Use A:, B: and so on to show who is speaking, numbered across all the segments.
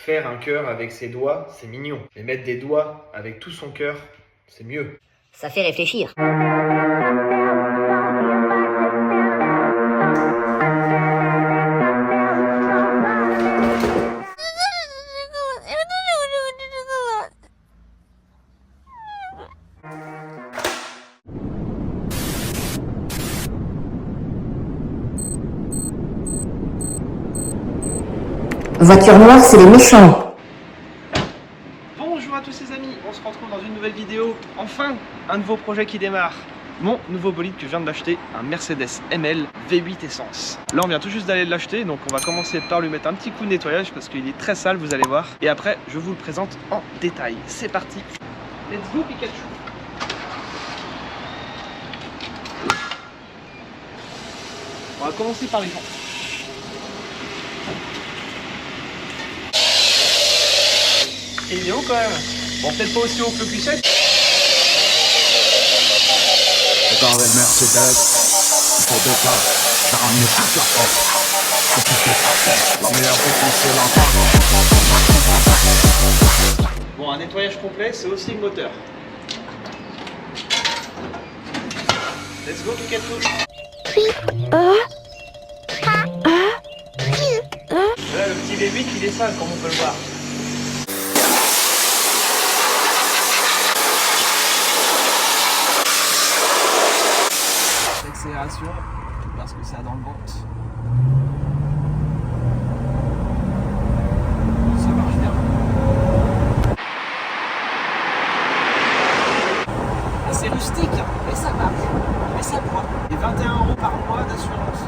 A: Faire un cœur avec ses doigts, c'est mignon. Mais mettre des doigts avec tout son cœur, c'est mieux.
B: Ça fait réfléchir.
C: Voiture noire, c'est les méchants.
A: Bonjour à tous les amis, on se retrouve dans une nouvelle vidéo. Enfin, un nouveau projet qui démarre. Mon nouveau bolide que je viens d'acheter, un Mercedes ML V8 Essence. Là on vient tout juste d'aller l'acheter, donc on va commencer par lui mettre un petit coup de nettoyage parce qu'il est très sale, vous allez voir. Et après, je vous le présente en détail. C'est parti. Let's go Pikachu. On va commencer par les jantes. Et il est haut quand même. Bon, peut-être pas aussi haut que le Q7.
D: Dans le Mercedes, il faut des places, j'ai ramené toute la force. La meilleure réponse c'est l'enfant.
A: Bon, un nettoyage complet, c'est aussi le moteur. Let's go Pikachu. Là, le petit V8, il est sale, comme on peut le voir. L'accélération, parce que ça a dans le ventre. Ça marche bien. C'est rustique, mais ça marche. Mais ça boit. Et 21 € par mois d'assurance.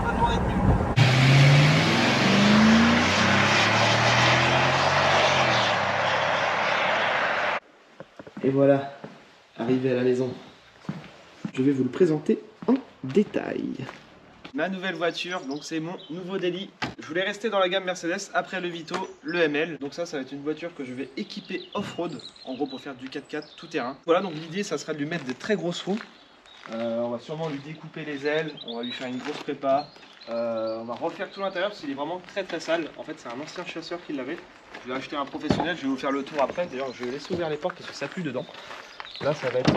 A: Pas demander de mieux. Et voilà, arrivé à la maison. Je vais vous le présenter en détail. Ma nouvelle voiture, donc c'est mon nouveau Daily. Je voulais rester dans la gamme Mercedes après le Vito, le ML. Donc ça va être une voiture que je vais équiper off-road, en gros pour faire du 4x4 tout terrain. Voilà, donc l'idée ça sera de lui mettre des très grosses roues. On va sûrement lui découper les ailes, on va lui faire une grosse prépa. On va refaire tout l'intérieur parce qu'il est vraiment très sale. En fait c'est un ancien chasseur qui l'avait. Je vais acheter un professionnel, je vais vous faire le tour après. D'ailleurs je vais laisser ouvrir les portes parce que ça pue dedans. Là ça va être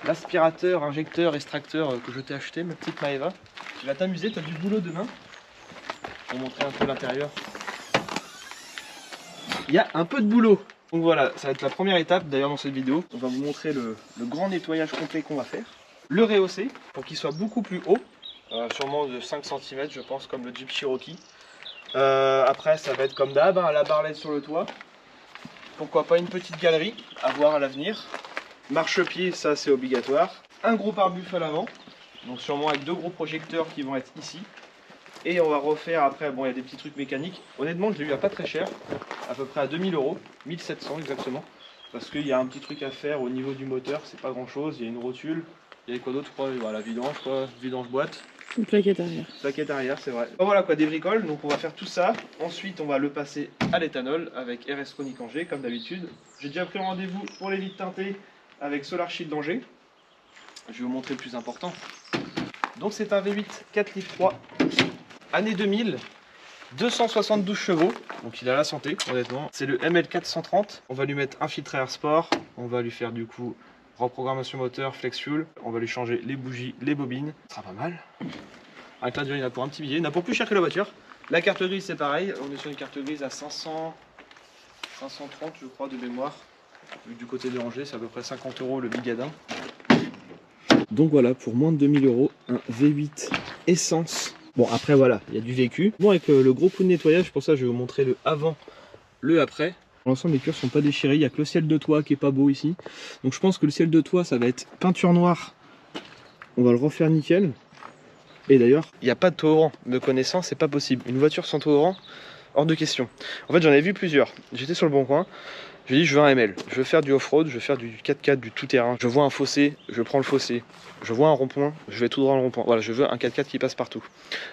A: l'aspirateur, injecteur, extracteur que je t'ai acheté, ma petite Maeva. Tu vas t'amuser, tu as du boulot demain. Pour montrer un peu l'intérieur. Il y a un peu de boulot. Donc voilà, ça va être la première étape d'ailleurs dans cette vidéo. On va vous montrer le grand nettoyage complet qu'on va faire. Le rehausser pour qu'il soit beaucoup plus haut. Sûrement de 5 cm je pense, comme le Jeep Cherokee. Après ça va être comme d'hab, hein, la barre LED sur le toit. Pourquoi pas une petite galerie à voir à l'avenir. Marchepied, ça c'est obligatoire. Un gros pare-buff à l'avant, donc sûrement avec deux gros projecteurs qui vont être ici. Et on va refaire après, bon il y a des petits trucs mécaniques. Honnêtement je l'ai eu à pas très cher, à peu près à 2000 €, 1700 exactement. Parce qu'il y a un petit truc à faire au niveau du moteur, c'est pas grand chose, il y a une rotule. Il y a quoi d'autre, je crois, voilà, vidange quoi, vidange boîte.
E: Une plaquette arrière.
A: Plaquette arrière, c'est vrai. Bon, voilà quoi, des bricoles, donc on va faire tout ça. Ensuite, on va le passer à l'éthanol avec RS Chronique Angers, comme d'habitude. J'ai déjà pris rendez-vous pour les vitres teintées avec Solar Shield d'Angers. Je vais vous montrer le plus important. Donc c'est un V8 4 litres 3, année 2000, 272 chevaux, donc il a la santé, honnêtement. C'est le ML 430. On va lui mettre un filtre à air sport, on va lui faire du coup reprogrammation moteur, flex fuel, on va lui changer les bougies, les bobines, ça sera pas mal. Avec la durée, il y en a pour un petit billet, il y en a pour plus cher que la voiture. La carte grise c'est pareil, on est sur une carte grise à 530 je crois de mémoire. Du côté de Angers, c'est à peu près 50 € le bigadin. Donc voilà, pour moins de 2000 €, un V8 essence. Bon après voilà, il y a du vécu. Bon avec le gros coup de nettoyage, pour ça je vais vous montrer le avant, le après. Pour l'instant les cuirs sont pas déchirés, il n'y a que le ciel de toit qui est pas beau ici. Donc je pense que le ciel de toit ça va être peinture noire. On va le refaire nickel. Et d'ailleurs, il n'y a pas de taux me connaissant, c'est pas possible. Une voiture sans taux hors de question. En fait j'en ai vu plusieurs. J'étais sur le bon coin. Je dis je veux un ML, je veux faire du off-road, je veux faire du 4x4, du tout-terrain. Je vois un fossé, je prends le fossé. Je vois un rond-point, je vais tout droit dans le rond-point. Voilà, je veux un 4x4 qui passe partout.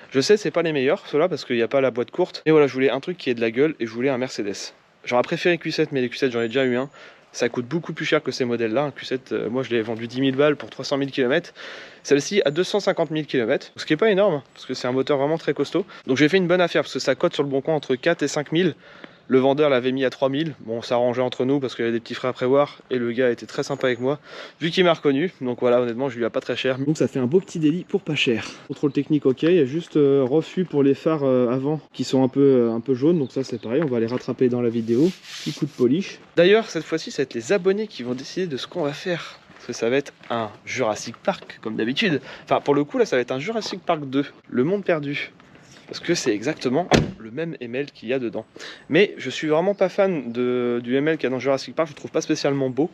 A: Je sais, c'est pas les meilleurs, ceux-là, parce qu'il n'y a pas la boîte courte. Mais voilà, je voulais un truc qui ait de la gueule et je voulais un Mercedes. J'aurais préféré Q7, mais les Q7, j'en ai déjà eu un. Ça coûte beaucoup plus cher que ces modèles-là. Un Q7, moi, je l'ai vendu 10 000 balles pour 300 000 km. Celle-ci à 250 000 km, ce qui n'est pas énorme, parce que c'est un moteur vraiment très costaud. Donc j'ai fait une bonne affaire, parce que ça cote sur le bon coin entre 4 et 5 000. Le vendeur l'avait mis à 3000. Bon, on s'est arrangé entre nous parce qu'il y avait des petits frais à prévoir. Et le gars était très sympa avec moi, vu qu'il m'a reconnu. Donc voilà, honnêtement, je lui ai pas très cher. Donc ça fait un beau petit délit pour pas cher. Contrôle technique, ok. Il y a juste refus pour les phares avant qui sont un peu jaunes. Donc ça, c'est pareil. On va les rattraper dans la vidéo. Petit coup de polish. D'ailleurs, cette fois-ci, ça va être les abonnés qui vont décider de ce qu'on va faire. Parce que ça va être un Jurassic Park, comme d'habitude. Enfin, pour le coup, là, ça va être un Jurassic Park 2, Le Monde Perdu. Parce que c'est exactement le même ML qu'il y a dedans. Mais je suis vraiment pas fan du ML qu'il y a dans Jurassic Park, je le trouve pas spécialement beau.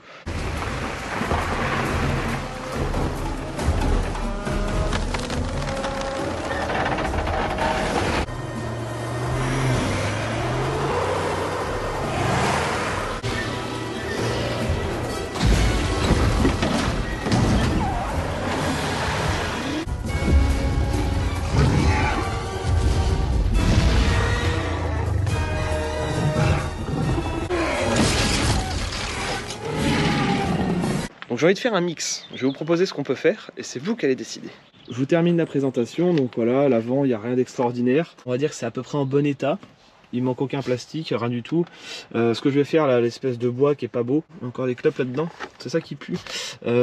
A: Donc j'ai envie de faire un mix, je vais vous proposer ce qu'on peut faire et c'est vous qui allez décider. Je vous termine la présentation, donc voilà, l'avant il n'y a rien d'extraordinaire. On va dire que c'est à peu près en bon état, il manque aucun plastique, rien du tout. Ce que je vais faire là, l'espèce de bois qui est pas beau, encore des clopes là-dedans, c'est ça qui pue.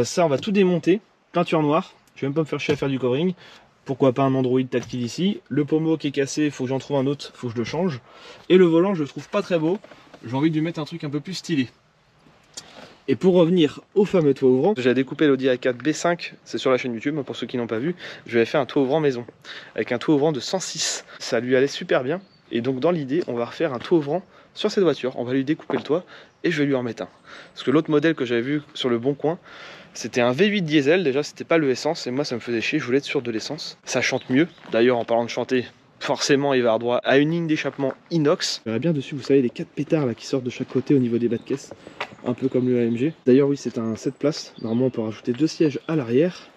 A: Ça on va tout démonter, peinture noire, je vais même pas me faire chier à faire du covering. Pourquoi pas un Android tactile ici. Le pommeau qui est cassé, il faut que j'en trouve un autre, il faut que je le change. Et le volant je le trouve pas très beau, j'ai envie de lui mettre un truc un peu plus stylé. Et pour revenir au fameux toit ouvrant, j'ai découpé l'Audi A4 B5, c'est sur la chaîne YouTube, pour ceux qui n'ont pas vu, je lui avais fait un toit ouvrant maison, avec un toit ouvrant de 106. Ça lui allait super bien, et donc dans l'idée, on va refaire un toit ouvrant sur cette voiture, on va lui découper le toit, et je vais lui en mettre un. Parce que l'autre modèle que j'avais vu sur le Bon Coin, c'était un V8 diesel, déjà c'était pas le essence, et moi ça me faisait chier, je voulais être sûr de l'essence. Ça chante mieux, d'ailleurs en parlant de chanter, forcément il va avoir droit à une ligne d'échappement inox. Je verrai bien dessus, vous savez, les 4 pétards là qui sortent de chaque côté au niveau des bas de caisse. Un peu comme le AMG. D'ailleurs oui, c'est un 7 places. Normalement on peut rajouter 2 sièges à l'arrière.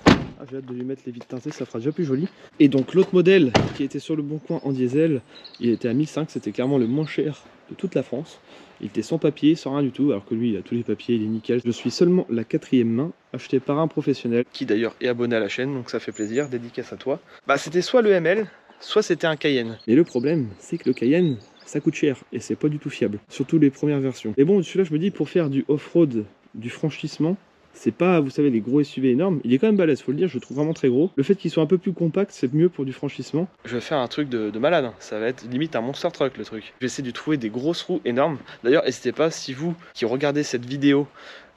A: Ah, j'ai hâte de lui mettre les vitres teintées, ça fera déjà plus joli. Et donc l'autre modèle qui était sur le Bon Coin en diesel, il était à 1005, c'était clairement le moins cher de toute la France. Il était sans papier, sans rien du tout, alors que lui il a tous les papiers, il est nickel. Je suis seulement la 4e main, achetée par un professionnel, qui d'ailleurs est abonné à la chaîne, donc ça fait plaisir, dédicace à toi. Bah c'était soit le ML, soit c'était un Cayenne. Et le problème, c'est que le Cayenne, ça coûte cher, et c'est pas du tout fiable, surtout les premières versions. Mais bon, celui-là je me dis, pour faire du off-road, du franchissement, c'est pas, vous savez, les gros SUV énormes. Il est quand même balèze, faut le dire, je le trouve vraiment très gros. Le fait qu'il soit un peu plus compact, c'est mieux pour du franchissement. Je vais faire un truc de malade, hein. Ça va être limite un monster truck le truc. Je vais essayer de trouver des grosses roues énormes. D'ailleurs, n'hésitez pas, si vous qui regardez cette vidéo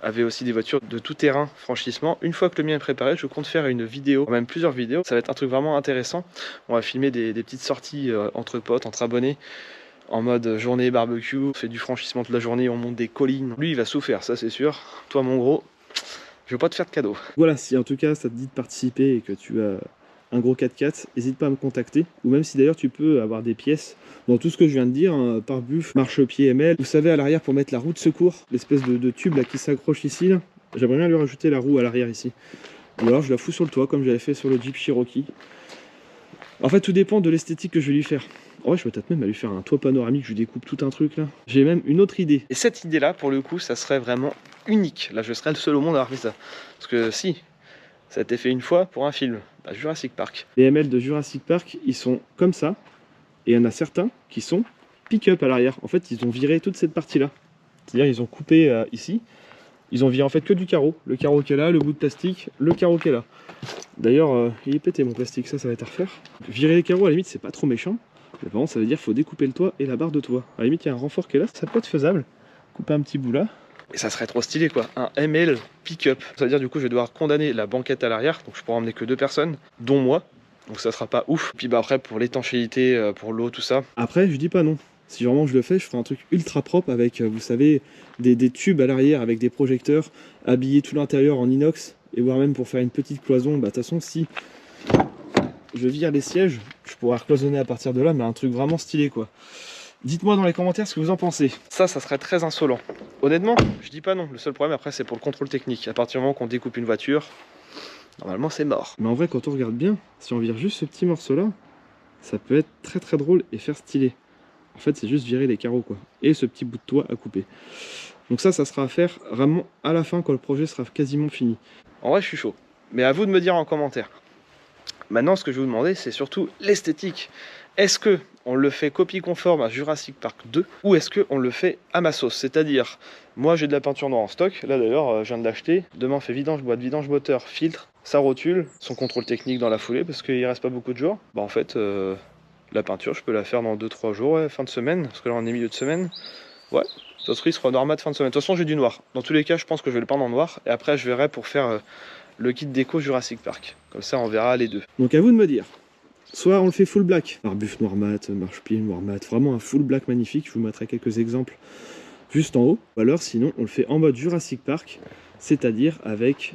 A: avez aussi des voitures de tout terrain franchissement, une fois que le mien est préparé, je compte faire une vidéo, même plusieurs vidéos. Ça va être un truc vraiment intéressant. On va filmer des petites sorties entre potes, entre abonnés, en mode journée barbecue, on fait du franchissement toute la journée, on monte des collines. Lui il va souffrir, ça c'est sûr. Toi mon gros, je vais pas te faire de cadeau. Voilà, si en tout cas ça te dit de participer et que tu as un gros 4x4, n'hésite pas à me contacter. Ou même si d'ailleurs tu peux avoir des pièces dans tout ce que je viens de dire, hein, pare-buff, marchepied ML. Vous savez à l'arrière pour mettre la roue de secours, l'espèce de tube là qui s'accroche ici là. J'aimerais bien lui rajouter la roue à l'arrière ici. Ou alors je la fous sur le toit comme j'avais fait sur le Jeep Cherokee. En fait tout dépend de l'esthétique que je vais lui faire. Ouais, je vais peut-être même à lui faire un toit panoramique, je lui découpe tout un truc là. J'ai même une autre idée. Et cette idée là, pour le coup, ça serait vraiment unique. Là, je serais le seul au monde à avoir fait ça. Parce que si, ça a été fait une fois pour un film, bah, Jurassic Park. Les ML de Jurassic Park, ils sont comme ça. Et il y en a certains qui sont pick-up à l'arrière. En fait, ils ont viré toute cette partie là. C'est-à-dire, ils ont coupé ici. Ils ont viré en fait que du carreau. Le carreau qui est là, le bout de plastique, le carreau qui est là. D'ailleurs, il est pété mon plastique, ça va être à refaire. Virer les carreaux, à la limite, c'est pas trop méchant. Mais par contre, ça veut dire qu'il faut découper le toit et la barre de toit. À la limite, il y a un renfort qui est là, ça peut être faisable. Couper un petit bout là. Et ça serait trop stylé quoi, un ML pick-up. Ça veut dire du coup, je vais devoir condamner la banquette à l'arrière, donc je pourrai emmener que 2 personnes, dont moi. Donc ça sera pas ouf. Puis bah après, pour l'étanchéité, pour l'eau, tout ça. Après, je dis pas non. Si vraiment je le fais, je ferai un truc ultra propre avec, vous savez, des tubes à l'arrière avec des projecteurs, habiller tout l'intérieur en inox, et voire même pour faire une petite cloison. Bah de toute façon, si je vire les sièges, je pourrais recloisonner à partir de là, mais un truc vraiment stylé quoi. Dites-moi dans les commentaires ce que vous en pensez. Ça serait très insolent. Honnêtement, je dis pas non. Le seul problème après, c'est pour le contrôle technique. À partir du moment qu'on découpe une voiture, normalement c'est mort. Mais en vrai, quand on regarde bien, si on vire juste ce petit morceau là, ça peut être très très drôle et faire stylé. En fait, c'est juste virer les carreaux quoi. Et ce petit bout de toit à couper. Donc ça sera à faire vraiment à la fin quand le projet sera quasiment fini. En vrai, je suis chaud. Mais à vous de me dire en commentaire. Maintenant, ce que je vais vous demander, c'est surtout l'esthétique. Est-ce que on le fait copie conforme à Jurassic Park 2 ou est-ce qu'on le fait à ma sauce? C'est-à-dire, moi j'ai de la peinture noire en stock, là d'ailleurs je viens de l'acheter, demain on fait vidange boîte, vidange moteur, filtre, ça rotule, son contrôle technique dans la foulée parce qu'il reste pas beaucoup de jours. Bah en fait, la peinture je peux la faire dans 2-3 jours, ouais, fin de semaine, parce que là on est milieu de semaine. Ouais, ça se sera normal de fin de semaine. De toute façon j'ai du noir. Dans tous les cas je pense que je vais le peindre en noir et après je verrai pour faire le kit déco Jurassic Park. Comme ça on verra les deux. Donc à vous de me dire. Soit on le fait full black, arbuste noir mat, marche-pied noir mat, vraiment un full black magnifique, je vous mettrai quelques exemples juste en haut. Ou alors sinon on le fait en mode Jurassic Park, c'est-à-dire avec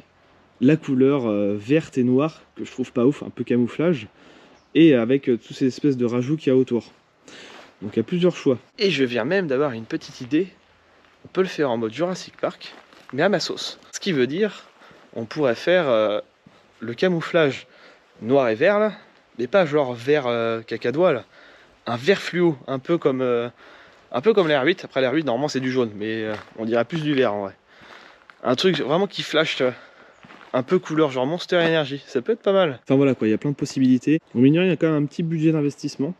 A: la couleur verte et noire, que je trouve pas ouf, un peu camouflage, et avec toutes ces espèces de rajouts qu'il y a autour. Donc il y a plusieurs choix. Et je viens même d'avoir une petite idée, on peut le faire en mode Jurassic Park, mais à ma sauce. Ce qui veut dire, on pourrait faire le camouflage noir et vert là, mais pas genre vert cacadois là, un vert fluo, un peu comme l'air 8. Après l'air 8 normalement c'est du jaune, mais on dirait plus du vert en vrai. Un truc vraiment qui flash, un peu couleur genre Monster Energy, ça peut être pas mal. Enfin voilà quoi, il y a plein de possibilités. Au milieu il y a quand même un petit budget d'investissement.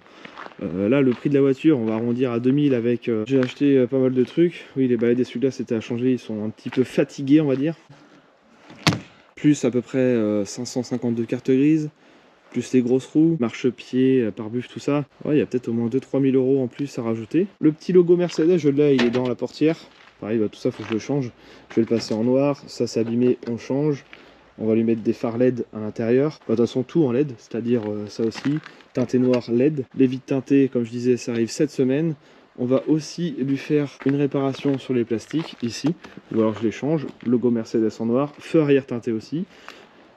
A: Là le prix de la voiture on va arrondir à 2000 avec j'ai acheté pas mal de trucs. Oui, les balais d'essuie-glace c'était à changer, ils sont un petit peu fatigués on va dire. Plus à peu près 552 cartes grises. Plus les grosses roues, marchepied, pare-buffle, tout ça. Ouais, il y a peut-être au moins 2-3 000 euros en plus à rajouter. Le petit logo Mercedes, je l'ai, il est dans la portière. Pareil, bah, tout ça, faut que je le change. Je vais le passer en noir. Ça, c'est abîmé, on change. On va lui mettre des phares LED à l'intérieur. Bah, de toute façon, tout en LED, c'est-à-dire ça aussi. Teinté noir LED. Les vitres teintées, comme je disais, ça arrive cette semaine. On va aussi lui faire une réparation sur les plastiques, ici. Ou alors je les change. Logo Mercedes en noir. Feu arrière teinté aussi.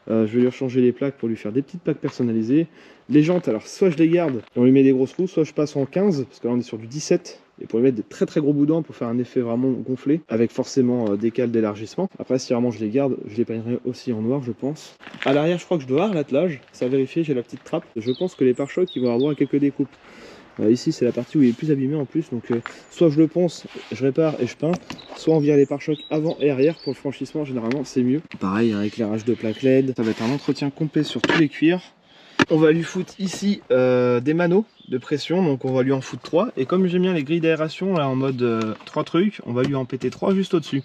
A: Je vais lui rechanger les plaques pour lui faire des petites plaques personnalisées. Les jantes, alors soit je les garde et on lui met des grosses roues, soit je passe en 15, parce que là on est sur du 17, et pour lui mettre des très très gros boudins pour faire un effet vraiment gonflé, avec forcément des cales d'élargissement. Après si vraiment je les garde, je les peignerai aussi en noir je pense. À l'arrière je crois que je dois avoir l'attelage, ça a vérifié, j'ai la petite trappe. Je pense que les pare-chocs ils vont avoir droit à quelques découpes. Ici c'est la partie où il est plus abîmé en plus, donc soit je le ponce, je répare et je peins, soit on vire les pare-chocs avant et arrière. Pour le franchissement généralement c'est mieux. Pareil, un éclairage de plaques LED, ça va être un entretien complet sur tous les cuirs. On va lui foutre ici des manos de pression, donc on va lui en foutre 3. Et comme j'aime bien les grilles d'aération là en mode 3 trucs, on va lui en péter 3 juste au-dessus.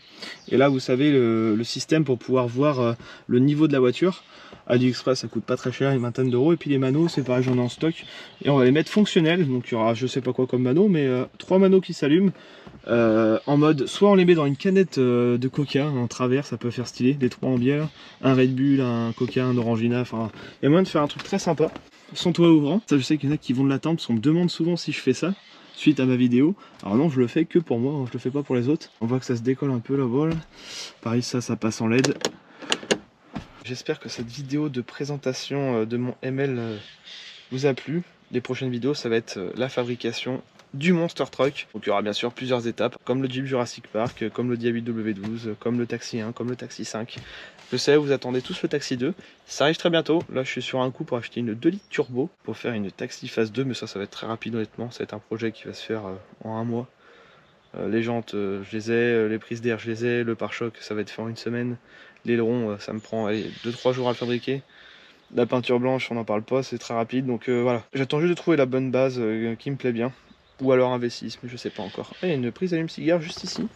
A: Et là vous savez le système pour pouvoir voir le niveau de la voiture. AliExpress ça coûte pas très cher, une vingtaine d'euros. Et puis les manos c'est pareil, j'en ai en stock. Et on va les mettre fonctionnels, donc il y aura je sais pas quoi comme manos, mais 3 manos qui s'allument. En mode, soit on les met dans une canette de coca en travers, ça peut faire stylé, des 3 en bière, un Red Bull, un coca, un Orangina, enfin il y a moyen de faire un truc très sympa. Son toit ouvrant, ça je sais qu'il y en a qui vont de l'attendre parce qu'on me demande souvent si je fais ça suite à ma vidéo. Alors non, je le fais que pour moi, je le fais pas pour les autres. On voit que ça se décolle un peu là-bas. Pareil, ça passe en LED. J'espère que cette vidéo de présentation de mon ML vous a plu. Les prochaines vidéos, ça va être la fabrication du Monster Truck. Donc il y aura bien sûr plusieurs étapes, comme le Jeep Jurassic Park, comme le Dia 8W12, comme le Taxi 1, comme le Taxi 5. Je sais, vous attendez tous le Taxi 2. Ça arrive très bientôt. Là, je suis sur un coup pour acheter une 2 litres turbo pour faire une Taxi phase 2, mais ça va être très rapide honnêtement. Ça va être un projet qui va se faire en un mois. Les jantes, je les ai, les prises d'air, je les ai, le pare-choc, ça va être fait en une semaine. L'aileron, ça me prend 2-3 jours à le fabriquer. La peinture blanche, on n'en parle pas, c'est très rapide. Donc voilà, j'attends juste de trouver la bonne base qui me plaît bien. Ou alors un V6, mais je sais pas encore. Ah, il y a une prise allume-cigare juste ici.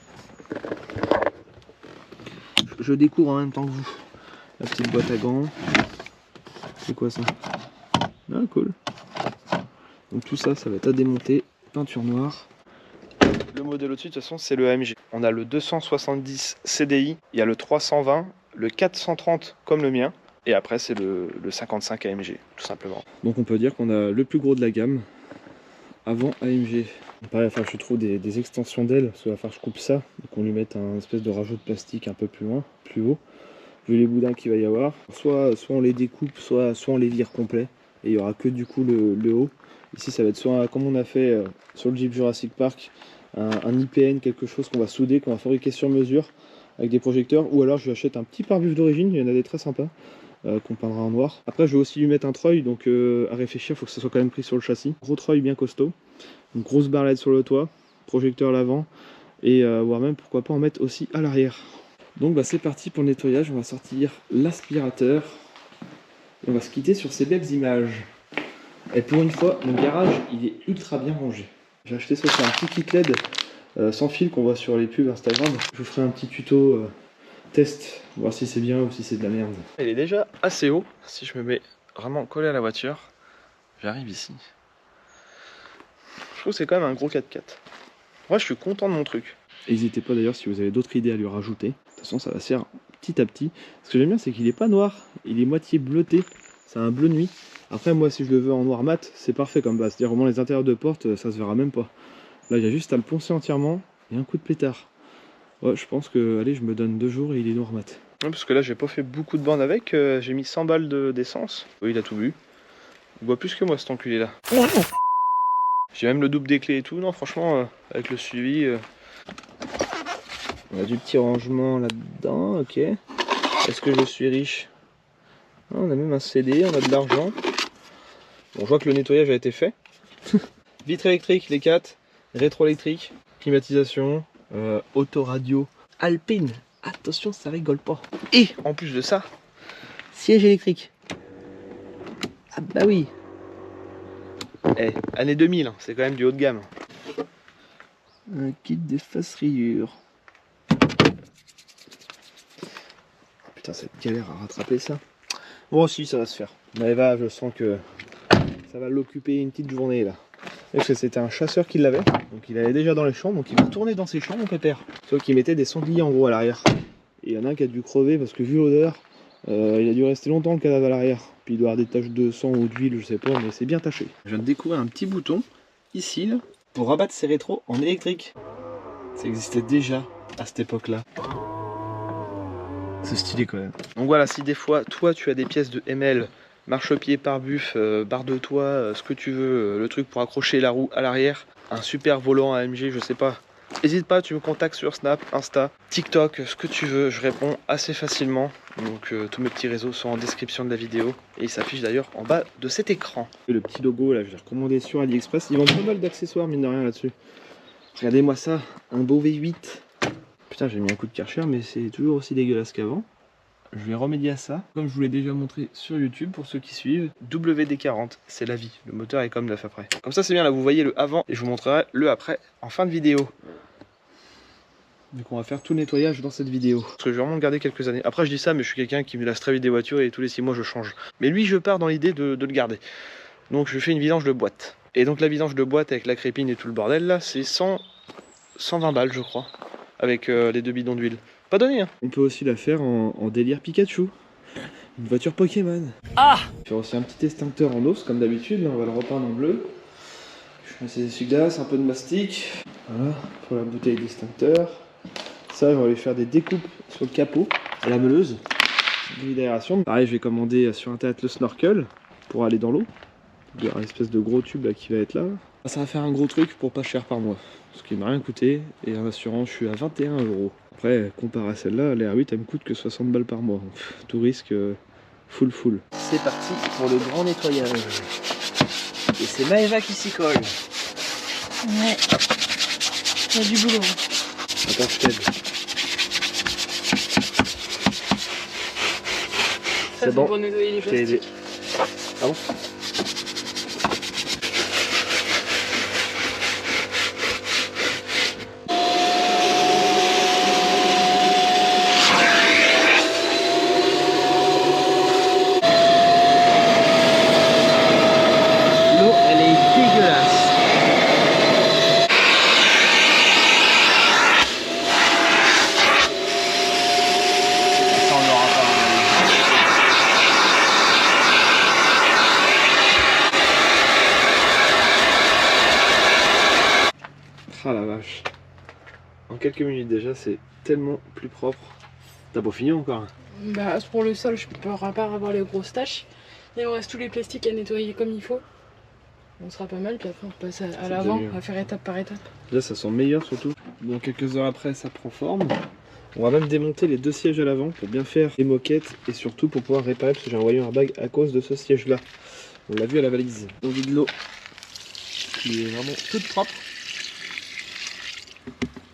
A: Je découvre en même temps que vous. La petite boîte à gants. C'est quoi ça? Ah cool. Donc tout ça, ça va être à démonter. Peinture noire. Le modèle au-dessus, de toute façon, c'est le AMG. On a le 270 CDI, il y a le 320, le 430 comme le mien. Et après, c'est le 55 AMG, tout simplement. Donc on peut dire qu'on a le plus gros de la gamme avant AMG. Pareil, enfin, je trouve des extensions d'ailes, parce qu'il va falloir que je coupe ça, donc on lui mette un espèce de rajout de plastique un peu plus loin, plus haut, vu les boudins qu'il va y avoir. Soit on les découpe, soit on les vire complet, et il n'y aura que du coup le haut. Ici ça va être soit comme on a fait sur le Jeep Jurassic Park, un IPN, quelque chose qu'on va souder, qu'on va fabriquer sur mesure, avec des projecteurs, ou alors je lui achète un petit pare-buffle d'origine, il y en a des très sympas. Qu'on peindra en noir. Après je vais aussi lui mettre un treuil, donc à réfléchir, il faut que ça soit quand même pris sur le châssis. Gros treuil bien costaud, une grosse barre LED sur le toit, projecteur à l'avant, et voire même pourquoi pas en mettre aussi à l'arrière. Donc bah, c'est parti pour le nettoyage, on va sortir l'aspirateur, et on va se quitter sur ces belles images. Et pour une fois, mon garage, il est ultra bien rangé. J'ai acheté ça, c'est un petit kit LED sans fil qu'on voit sur les pubs Instagram. Je vous ferai un petit tuto test, voir si c'est bien ou si c'est de la merde. Il est déjà assez haut. Si je me mets vraiment collé à la voiture, j'arrive ici. Je trouve que c'est quand même un gros 4x4. Moi, je suis content de mon truc. N'hésitez pas d'ailleurs si vous avez d'autres idées à lui rajouter. De toute façon, ça va se faire petit à petit. Ce que j'aime bien, c'est qu'il est pas noir, il est moitié bleuté. C'est un bleu nuit. Après, moi, si je le veux en noir mat, c'est parfait comme base. C'est-à-dire, vraiment, les intérieurs de porte, ça se verra même pas. Là, il y a juste à le poncer entièrement et un coup de pétard. Ouais, je pense que, allez, je me donne 2 jours et il est noir mat. Ouais, parce que là, j'ai pas fait beaucoup de bandes avec. J'ai mis 100 balles d'essence. Oui, il a tout bu. Il boit plus que moi, cet enculé-là. J'ai même le double des clés et tout. Non, franchement, avec le suivi... On a du petit rangement là-dedans, ok. Est-ce que je suis riche? On a même un CD, on a de l'argent. Bon, je vois que le nettoyage a été fait. Vitre électrique, les 4. Rétro électrique. Climatisation. Autoradio. Alpine. Attention, ça rigole pas. Et en plus de ça, siège électrique. Ah bah oui. Eh, année 2000, hein, c'est quand même du haut de gamme. Un kit d'efface rayures. Putain, c'est une galère à rattraper ça. Bon, si, ça va se faire. Maëva, je sens que ça va l'occuper une petite journée là. Parce que c'était un chasseur qui l'avait, donc il allait déjà dans les champs, donc il va retourner dans ses champs, mon pépère. Sauf qu'il mettait des sangliers en gros à l'arrière. Et il y en a un qui a dû crever parce que vu l'odeur, il a dû rester longtemps le cadavre à l'arrière. Puis il doit avoir des taches de sang ou d'huile, je sais pas, mais c'est bien taché. Je viens de découvrir un petit bouton, ici, là, pour rabattre ses rétros en électrique. Ça existait déjà à cette époque-là. C'est stylé quand même. Donc voilà, si des fois, toi, tu as des pièces de ML, marchepied, pare-buff, barre de toit, ce que tu veux, le truc pour accrocher la roue à l'arrière, un super volant AMG, je sais pas. N'hésite pas, tu me contactes sur Snap, Insta, TikTok, ce que tu veux, je réponds assez facilement. Donc tous mes petits réseaux sont en description de la vidéo et ils s'affichent d'ailleurs en bas de cet écran. Et le petit logo là, je l'ai recommandé sur AliExpress, ils vendent pas mal d'accessoires mine de rien là-dessus. Regardez-moi ça, un beau V8. Putain, j'ai mis un coup de Karcher, mais c'est toujours aussi dégueulasse qu'avant. Je vais remédier à ça. Comme je vous l'ai déjà montré sur YouTube, pour ceux qui suivent, WD-40, c'est la vie. Le moteur est comme neuf après. Comme ça, c'est bien, là, vous voyez le avant, et je vous montrerai le après en fin de vidéo. Donc on va faire tout le nettoyage dans cette vidéo. Parce que je vais vraiment le garder quelques années. Après, je dis ça, mais je suis quelqu'un qui me lasse très vite des voitures, et tous les 6 mois, je change. Mais lui, je pars dans l'idée de le garder. Donc je fais une vidange de boîte. Et donc la vidange de boîte avec la crépine et tout le bordel, là, c'est 120 balles, je crois. Avec les 2 bidons d'huile. Pas donné, hein. On peut aussi la faire en délire Pikachu. Une voiture Pokémon. Ah! Faire aussi un petit extincteur en os, comme d'habitude. Là, on va le repeindre en bleu. Je mets ces essuie-glaces, un peu de mastic. Voilà, pour la bouteille d'extincteur. Ça, on va lui faire des découpes sur le capot, à la meuleuse. Grille d'aération. Pareil, je vais commander sur internet le snorkel pour aller dans l'eau. Il y aura une espèce de gros tube là qui va être là. Ça va faire un gros truc pour pas cher par mois. Ce qui m'a rien coûté. Et en assurance, je suis à 21 €. Après, comparé à celle-là, les R8 elle me coûte que 60 balles par mois. Tout risque full. C'est parti pour le grand nettoyage. Et c'est Maëva qui s'y colle.
B: Ouais. Il y a du boulot.
A: Attends, je t'aide.
B: Ça, c'est bon pour nettoyer les plastiques.
A: Ah bon? Ah la vache. En quelques minutes déjà, c'est tellement plus propre. T'as pas fini encore?
B: Bah pour le sol, je pourrais pas avoir les grosses taches. Et on reste tous les plastiques à nettoyer comme il faut. On sera pas mal, puis après on passe à l'avant, on va faire étape par étape.
A: Là ça sent meilleur surtout. Bon, quelques heures après ça prend forme. On va même démonter les 2 sièges à l'avant pour bien faire les moquettes et surtout pour pouvoir réparer parce que j'ai envoyé un airbag à cause de ce siège là. On l'a vu à la valise. On vide l'eau qui est vraiment toute propre.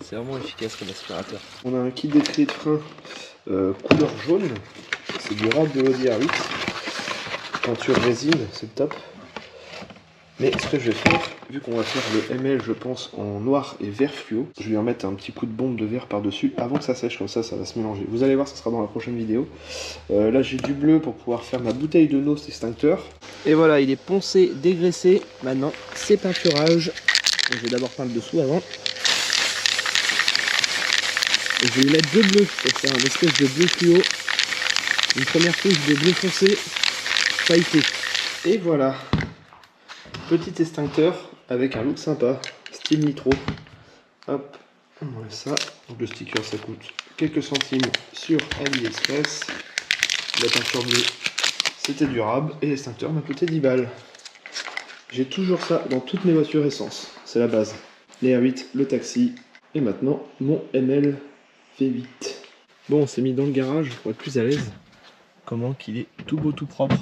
A: C'est vraiment efficace comme aspirateur. On a un kit d'étrier de frein couleur jaune. C'est du rap de l'Audi R8. Peinture résine, c'est top. Mais ce que je vais faire, vu qu'on va faire le ML je pense en noir et vert fluo, je vais en mettre un petit coup de bombe de vert par dessus avant que ça sèche, comme ça ça va se mélanger. Vous allez voir, ça sera dans la prochaine vidéo. Là j'ai du bleu pour pouvoir faire ma bouteille de nose extincteur. Et voilà, il est poncé, dégraissé. Maintenant c'est peinturage. Je vais d'abord peindre le dessous avant. Et je vais mettre deux bleus pour faire un espèce de bleu fluo. Une première couche de bleu foncé pailleté. Et voilà. Petit extincteur avec un look sympa, style nitro. Hop, on enlève ça. Donc le sticker ça coûte quelques centimes sur AliExpress. La peinture bleue c'était durable et l'extincteur m'a coûté 10 balles. J'ai toujours ça dans toutes mes voitures essence, c'est la base. Les R8, le taxi et maintenant mon ML V8. Bon, on s'est mis dans le garage pour être plus à l'aise. Comment qu'il est tout beau, tout propre.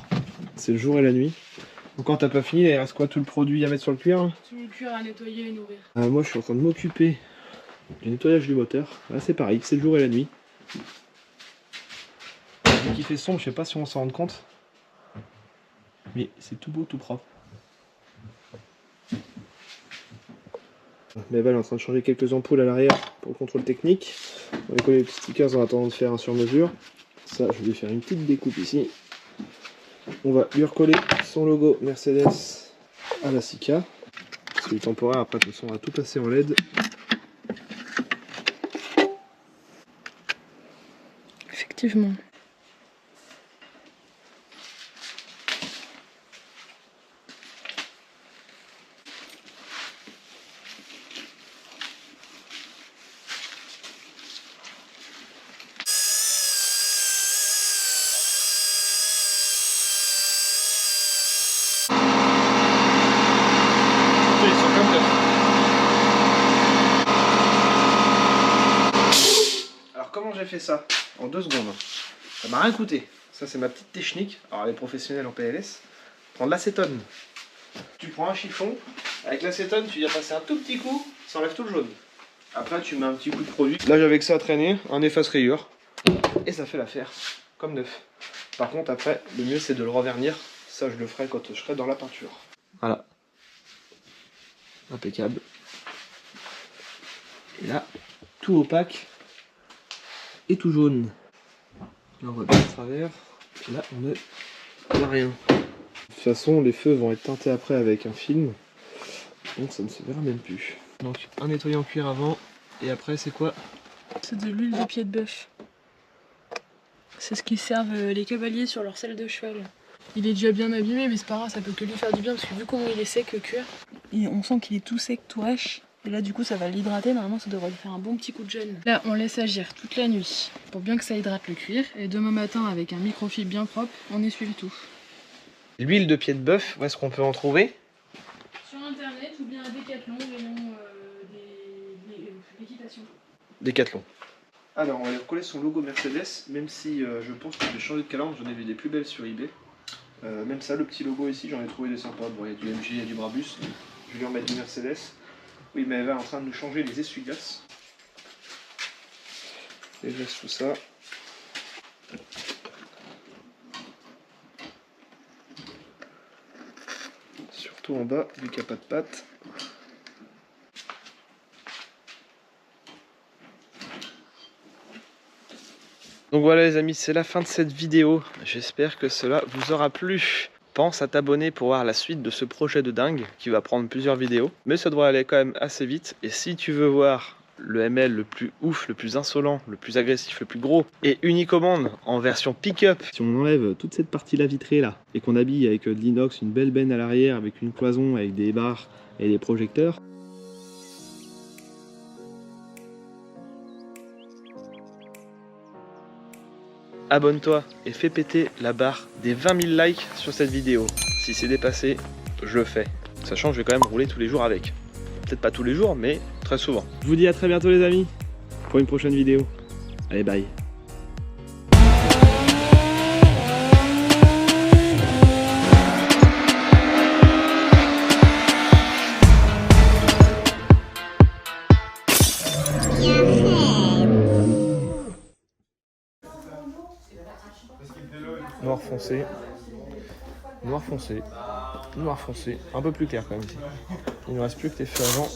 A: C'est le jour et la nuit. Donc quand t'as pas fini, il reste quoi, tout le produit à mettre sur le cuir?
B: Tout le cuir à nettoyer et nourrir.
A: Moi je suis en train de m'occuper du nettoyage du moteur. Là c'est pareil, c'est le jour et la nuit. Vu qu'il fait sombre, je sais pas si on s'en rend compte. Mais c'est tout beau, tout propre. Mais elle est en train de changer quelques ampoules à l'arrière pour le contrôle technique. On va coller les petits stickers en attendant de faire un sur mesure. Ça, je vais lui faire une petite découpe ici. On va lui recoller son logo Mercedes à la Sika. C'est du temporaire, après de toute façon on va tout passer en LED.
B: Effectivement.
A: Alors comment j'ai fait ça? En 2 secondes. Ça m'a rien coûté. Ça c'est ma petite technique. Alors les professionnels en PLS. Prendre l'acétone. Tu prends un chiffon. Avec l'acétone tu viens passer un tout petit coup. Ça enlève tout le jaune. Après tu mets un petit coup de produit. Là j'avais que ça à traîner. Un efface rayure. Et ça fait l'affaire. Comme neuf. Par contre après le mieux c'est de le revernir. Ça je le ferai quand je serai dans la peinture. Voilà. Impeccable. Et là, tout opaque et tout jaune. Là on voit bien à travers. Là on n'a rien. De toute façon les feux vont être teintés après avec un film. Donc ça ne se verra même plus. Donc un nettoyant cuir avant. Et après c'est quoi?
B: C'est de l'huile de pied de bœuf. C'est ce qui servent les cavaliers sur leur selle de cheval. Il est déjà bien abîmé, mais c'est pas grave, ça peut que lui faire du bien parce que vu comment il est sec le cuir, on sent qu'il est tout sec, tout hache. Et là du coup ça va l'hydrater, normalement ça devrait lui faire un bon petit coup de jeûne. Là on laisse agir toute la nuit pour bien que ça hydrate le cuir. Et demain matin avec un microfibre bien propre, on essuie le tout.
A: L'huile de pied de bœuf, où est-ce qu'on peut en trouver?
B: Sur internet ou bien à Decathlon, les noms d'équitation.
A: Decathlon. Alors on va lui recoller son logo Mercedes, même si je pense que je vais changer de calandre, j'en ai vu des plus belles sur eBay. Même ça, le petit logo ici, j'en ai trouvé des sympas. Bon, il y a du MG, il y a du Brabus. Je vais lui en mettre du Mercedes. Oui, mais elle va en train de nous changer les essuie-glaces. Et je laisse tout ça. Surtout en bas, vu qu'il n'y a pas de patte. Donc voilà les amis, c'est la fin de cette vidéo. J'espère que cela vous aura plu. Pense à t'abonner pour voir la suite de ce projet de dingue qui va prendre plusieurs vidéos. Mais ça devrait aller quand même assez vite. Et si tu veux voir le ML le plus ouf, le plus insolent, le plus agressif, le plus gros et unique au monde en version pick-up. Si on enlève toute cette partie-là vitrée là et qu'on habille avec de l'inox, une belle benne à l'arrière avec une cloison avec des barres et des projecteurs. Abonne-toi et fais péter la barre des 20 000 likes sur cette vidéo. Si c'est dépassé, je le fais. Sachant que je vais quand même rouler tous les jours avec. Peut-être pas tous les jours, mais très souvent. Je vous dis à très bientôt les amis, pour une prochaine vidéo. Allez, bye. Noir foncé. noir foncé, un peu plus clair quand même ici. Il ne reste plus que tes feux avant.